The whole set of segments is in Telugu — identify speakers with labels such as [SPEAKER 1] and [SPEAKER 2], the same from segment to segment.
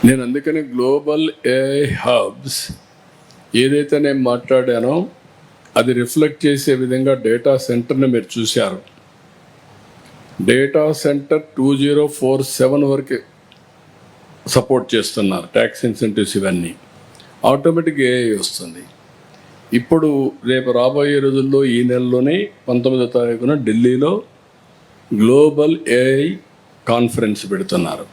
[SPEAKER 1] నేను అందుకని గ్లోబల్ ఏఐ హబ్స్ ఏదైతే నేను మాట్లాడానో అది రిఫ్లెక్ట్ చేసే విధంగా డేటా సెంటర్ని మీరు చూశారు. డేటా సెంటర్ 2047 వరకు సపోర్ట్ చేస్తున్నారు. ట్యాక్స్ ఇన్సెంటివ్స్ ఇవన్నీ ఆటోమేటిక్గా ఏఐ వస్తుంది. ఇప్పుడు రేపు రాబోయే రోజుల్లో ఈ నెలలోనే 19వ తారీఖున ఢిల్లీలో గ్లోబల్ ఏఐ కాన్ఫరెన్స్ పెడుతున్నారు.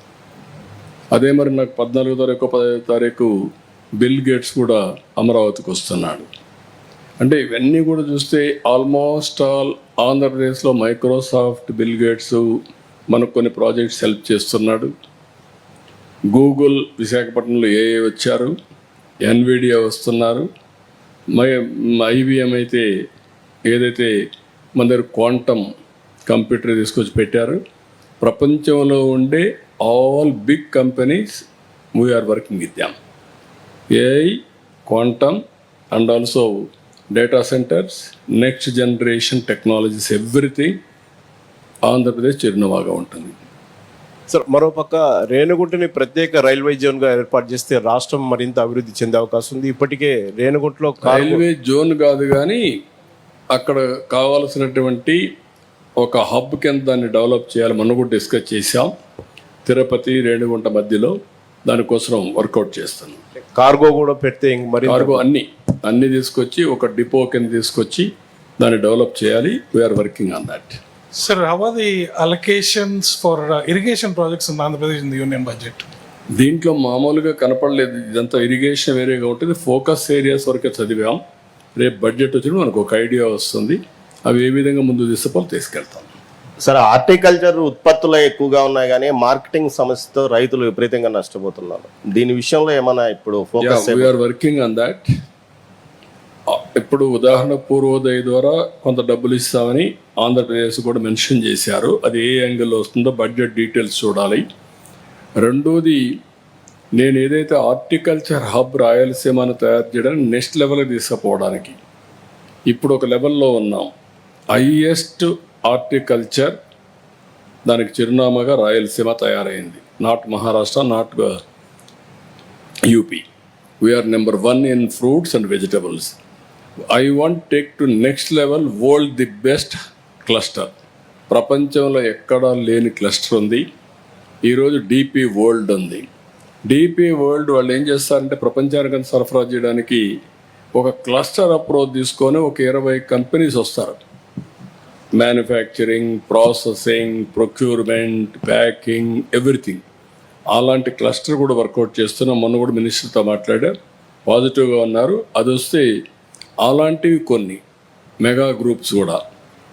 [SPEAKER 1] అదే మరి నాకు 14వ తారీఖు 15వ తారీఖు బిల్ గేట్స్ కూడా అమరావతికి వస్తున్నాడు. అంటే ఇవన్నీ కూడా చూస్తే ఆల్మోస్ట్ ఆల్ ఆంధ్రప్రదేశ్లో మైక్రోసాఫ్ట్, బిల్ గేట్స్ మనకు కొన్ని ప్రాజెక్ట్స్ హెల్ప్ చేస్తున్నాడు. గూగుల్ విశాఖపట్నంలో ఏఐ వచ్చారు, ఎన్విడియా వస్తున్నారు, ఐబిఎం అయితే ఏదైతే మన దగ్గర క్వాంటమ్ కంప్యూటర్ తీసుకొచ్చి పెట్టారు. ప్రపంచంలో ఉండే all big companies we are working with them. AI, quantum and also data centres, next generation technologies, everything Andhra Pradesh చిరునవాగా ఉంటుంది.
[SPEAKER 2] సార్, మరోపక్క రేణిగుంటని ప్రత్యేక రైల్వే జోన్గా ఏర్పాటు చేస్తే రాష్ట్రం మరింత అభివృద్ధి చెందే అవకాశం ఉంది. ఇప్పటికే రేణిగుంటలో
[SPEAKER 1] రైల్వే జోన్ కాదు కానీ అక్కడ కావాల్సినటువంటి ఒక హబ్ కింద దాన్ని డెవలప్ చేయాలి. మనం కూడా డిస్కస్ చేశాం. తిరుపతి, రేణిగుంట మధ్యలో దానికోసం వర్కౌట్ చేస్తాను.
[SPEAKER 2] కార్గో కూడా పెడితే మరి
[SPEAKER 1] కార్గో అన్ని తీసుకొచ్చి ఒక డిపో కింద తీసుకొచ్చి దాన్ని డెవలప్ చేయాలి. We're working on that.
[SPEAKER 3] Sir, how are the allocations for irrigation projects in Andhra Pradesh in the union budget?
[SPEAKER 1] దీంట్లో మామూలుగా కనపడలేదు. ఇదంతా ఇరిగేషన్ వేరేగా ఉంటుంది. ఫోకస్ ఏరియాస్ వరకే చదివాం. రేపు బడ్జెట్ వచ్చినప్పుడు మనకు ఒక ఐడియా వస్తుంది. అవి ఏ విధంగా ముందు తీసుకెళ్తాం.
[SPEAKER 2] సార్, హార్టికల్చర్ ఉత్పత్తులు ఎక్కువగా ఉన్నాయి కానీ మార్కెటింగ్ సమస్యతో రైతులు విపరీతంగా నష్టపోతున్నారు. దీని విషయంలో ఏమైనా ఇప్పుడు focus?
[SPEAKER 1] We're working on that. ఇప్పుడు ఉదాహరణ పూర్వోదయ ద్వారా కొంత డబ్బులు ఇస్తామని ఆంధ్రప్రదేశ్ కూడా మెన్షన్ చేశారు. అది ఏ యాంగిల్లో వస్తుందో బడ్జెట్ డీటెయిల్స్ చూడాలి. రెండోది, నేను ఏదైతే హార్టికల్చర్ హబ్ రాయలసీమను తయారు చేయడానికి నెక్స్ట్ లెవెల్కి తీసుకుపోవడానికి ఇప్పుడు ఒక లెవెల్లో ఉన్నాం. హైయెస్ట్ హార్టికల్చర్ దానికి చిరునామాగా రాయలసీమ తయారైంది. Not Maharashtra, not UP. We're number 1 in fruits and vegetables. I want to take to next level world the best cluster. ప్రపంచంలో ఎక్కడా లేని క్లస్టర్ ఉంది. ఈరోజు డిపి వరల్డ్ ఉంది. డిపి వరల్డ్ వాళ్ళు ఏం చేస్తారంటే ప్రపంచానికి సరఫరా చేయడానికి ఒక క్లస్టర్ అప్రోచ్ తీసుకొని ఒక 20 కంపెనీస్ వస్తారు. Manufacturing, processing, procurement, packing, everything. అలాంటి క్లస్టర్ కూడా వర్కౌట్ చేస్తున్నాం. మొన్న కూడా మినిస్టర్తో మాట్లాడారు, పాజిటివ్గా ఉన్నారు. అది వస్తే అలాంటివి కొన్ని మెగా గ్రూప్స్ కూడా,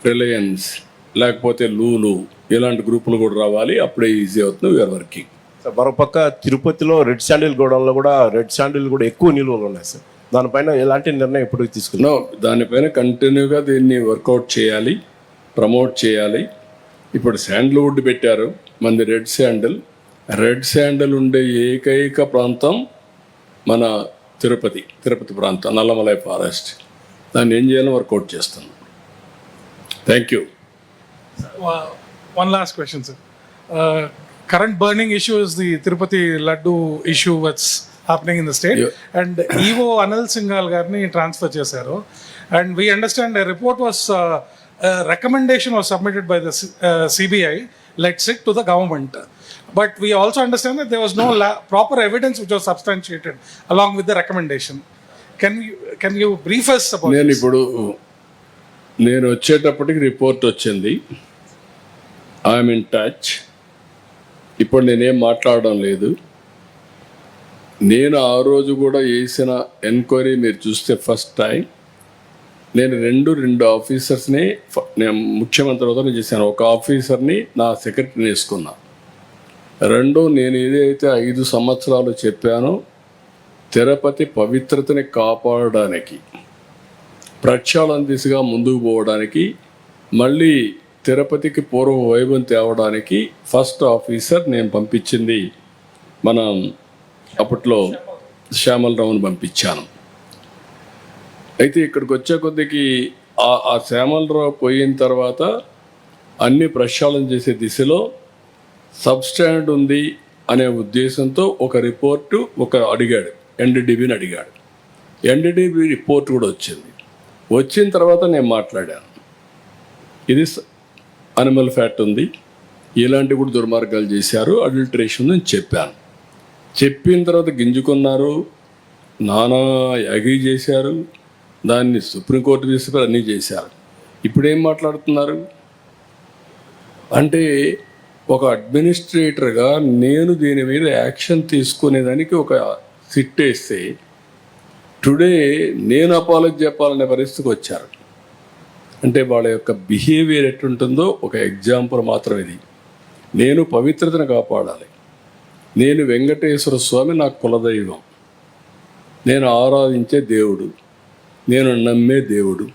[SPEAKER 1] రిలయన్స్ లేకపోతే లూలు, ఇలాంటి గ్రూపులు కూడా రావాలి. అప్పుడే ఈజీ అవుతుంది. We're working.
[SPEAKER 2] మరోపక్క తిరుపతిలో రెడ్ శాండిల్ గోడౌన్లో కూడా రెడ్ శాండిల్ కూడా ఎక్కువ నిల్వలు ఉన్నాయి సార్. దానిపైన ఎలాంటి నిర్ణయం ఎప్పుడు తీసుకున్నాం?
[SPEAKER 1] దానిపైన కంటిన్యూగా దీన్ని వర్కౌట్ చేయాలి, ప్రమోట్ చేయాలి. ఇప్పుడు శాండిల్వుడ్ పెట్టారు, మంది రెడ్ శాండిల్ ఉండే ఏకైక ప్రాంతం మన తిరుపతి ప్రాంతం, నల్లమలై ఫారెస్ట్. దాన్ని ఏం చేయాలో వర్కౌట్ చేస్తున్నాం. Thank you.
[SPEAKER 3] One last question, sir. Current burning issue is the Tirupati Laddu issue that's happening in the state. Yeah. And EO Anil Singhal garni transfer chesaru. And we understand a report was, a recommendation was submitted by the CBI, let's say, to the government. But we also understand that there was no proper evidence which was substantiated along with the recommendation. Can you brief us about this?
[SPEAKER 1] నేను వచ్చేటప్పటికి రిపోర్ట్ వచ్చింది. I'm in touch. ఇప్పుడు నేనేం మాట్లాడడం లేదు. నేను ఆ రోజు కూడా చేసిన ఎంక్వైరీ మీరు చూస్తే ఫస్ట్ టైం నేను రెండు ఆఫీసర్స్ని నేను ముఖ్యమంత్రి అవుతాను చేశాను. ఒక ఆఫీసర్ని నా సెక్రటరీని వేసుకున్నా. నేను ఏదైతే 5 సంవత్సరాలు చెప్పానో తిరుపతి పవిత్రతని కాపాడడానికి, ప్రక్షాళన దిశగా ముందుకు పోవడానికి, మళ్ళీ తిరుపతికి పూర్వ వైభవం తేవడానికి ఫస్ట్ ఆఫీసర్ నేను పంపించింది మనం అప్పట్లో శ్యామలరావుని పంపించాను. అయితే ఇక్కడికి వచ్చే కొద్దికి ఆ శ్యామలరావు పోయిన తర్వాత అన్ని ప్రక్షాళన చేసే దిశలో సబ్స్టాండ్ ఉంది అనే ఉద్దేశంతో ఒక రిపోర్టు అడిగాడు, ఎన్డీడీబీని అడిగాడు. ఎన్డీడీబీ రిపోర్ట్ కూడా వచ్చింది. వచ్చిన తర్వాత నేను మాట్లాడాను, ఇది అనిమల్ ఫ్యాట్ ఉంది, ఇలాంటి కూడా దుర్మార్గాలు చేశారు, అడల్టరేషన్ అని చెప్పాను. చెప్పిన తర్వాత గింజుకున్నారు, నానా యాగి చేశారు, దాన్ని సుప్రీంకోర్టు తీసుకుని అన్నీ చేశారు. ఇప్పుడేం మాట్లాడుతున్నారు అంటే, ఒక అడ్మినిస్ట్రేటర్గా నేను దీని మీద యాక్షన్ తీసుకునేదానికి ఒక సిట్ వేస్తే టుడే నేను అపాలజీ చెప్పాలనే పరిస్థితికి వచ్చారు. అంటే వాళ్ళ యొక్క బిహేవియర్ ఎట్టుంటుందో ఒక ఎగ్జాంపుల్ మాత్రం ఇది. నేను పవిత్రతను కాపాడాలి, నేను వెంకటేశ్వర స్వామి నాకు కులదైవం, నేను ఆరాధించే దేవుడు, నేను నమ్మే దేవుడు,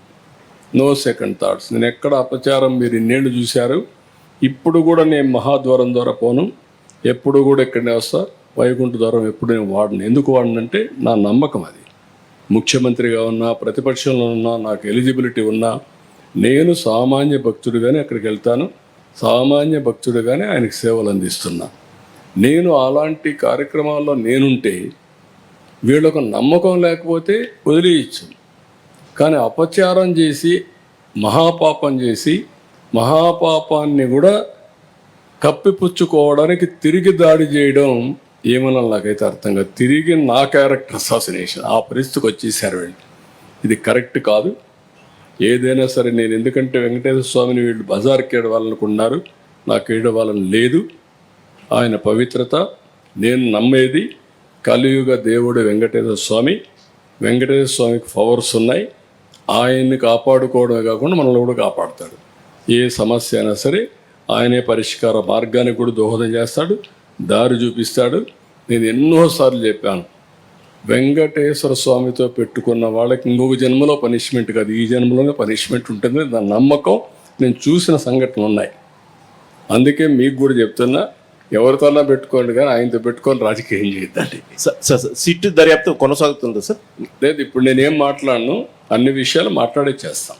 [SPEAKER 1] నో సెకండ్ థాట్స్. నేను ఎక్కడ అపచారం మీరు ఇన్నేళ్ళు చూశారు. ఇప్పుడు కూడా నేను మహాద్వారం ద్వారా పోను, ఎప్పుడు కూడా ఇక్కడనే వస్తా, వైకుంఠ ద్వారం ఎప్పుడు నేను వాడను. ఎందుకు వాడనంటే నా నమ్మకం అది. ముఖ్యమంత్రిగా ఉన్నా, ప్రతిపక్షంలో ఉన్నా, నాకు ఎలిజిబిలిటీ ఉన్నా, నేను సామాన్య భక్తుడిగానే అక్కడికి వెళ్తాను, సామాన్య భక్తుడిగానే ఆయనకు సేవలు అందిస్తున్నా. నేను అలాంటి కార్యక్రమాల్లో నేనుంటే వీళ్ళకు నమ్మకం లేకపోతే వదిలేయచ్చు. కానీ అపచారం చేసి, మహాపాపం చేసి, మహాపాపాన్ని కూడా కప్పిపుచ్చుకోవడానికి తిరిగి దాడి చేయడం ఏమన్నా నాకైతే అర్థం కాదు. తిరిగి నా క్యారెక్టర్ అసాసినేషన్, ఆ పరిస్థితికి వచ్చేసారు వీళ్ళు. ఇది కరెక్ట్ కాదు. ఏదైనా సరే నేను, ఎందుకంటే వెంకటేశ్వర స్వామిని వీళ్ళు బజార్కి ఏడవాలనుకున్నారు, నాకు ఏడవాలని లేదు. ఆయన పవిత్రత, నేను నమ్మేది కలియుగ దేవుడు వెంకటేశ్వర స్వామి. వెంకటేశ్వర స్వామికి పవర్స్ ఉన్నాయి. ఆయన్ని కాపాడుకోవడమే కాకుండా మనల్ని కూడా కాపాడుతాడు. ఏ సమస్య అయినా సరే ఆయనే పరిష్కార మార్గానికి కూడా దోహదం చేస్తాడు, దారి చూపిస్తాడు. నేను ఎన్నోసార్లు చెప్పాను, వెంకటేశ్వర స్వామితో పెట్టుకున్న వాళ్ళకి ఇంకొక జన్మలో పనిష్మెంట్ కాదు, ఈ జన్మలోనే పనిష్మెంట్ ఉంటుంది. నా నమ్మకం, నేను చూసిన సంఘటనలు ఉన్నాయి. అందుకే మీకు కూడా చెప్తున్నా, ఎవరితోనా పెట్టుకోండి కానీ ఆయనతో పెట్టుకొని రాజకీయం చేయొద్దండి.
[SPEAKER 2] సార్ సిట్ దర్యాప్తు కొనసాగుతుందా సార్?
[SPEAKER 1] లేదు, ఇప్పుడు నేనేం మాట్లాడను, అన్ని విషయాలు మాట్లాడే చేస్తాం.